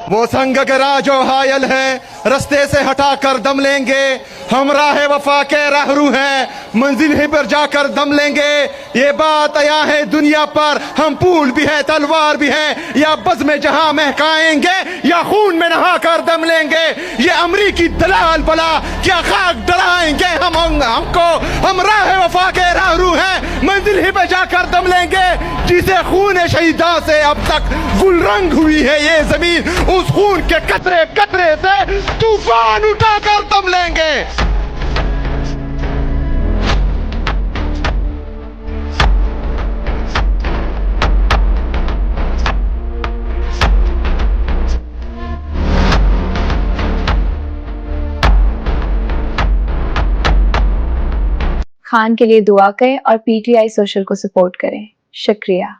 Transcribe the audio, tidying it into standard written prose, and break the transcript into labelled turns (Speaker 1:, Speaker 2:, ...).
Speaker 1: वो संग गरा जो हायल है, रस्ते से हटा कर दम लेंगे। हम राह वफा के राहरू हैं, मंजिल ही पर जाकर दम लेंगे। ये बात आया है दुनिया पर, हम फूल भी है तलवार भी है, या बज़ में जहां महकाएंगे या खून में नहा कर दम लेंगे। ये अमरीकी दलाल बला क्या खाक डराएंगे हमको। हम राह वफा के राहरू हैं, मंजिल ही पे जाकर दम लेंगे। जिसे खून शहीदा से अब तक गुलरंग हुई है ये जमीन, उस खून के कतरे कतरे से तूफान उठाकर दम लेंगे।
Speaker 2: खान के लिए दुआ करें और पीटीआई सोशल को सपोर्ट करें। शुक्रिया।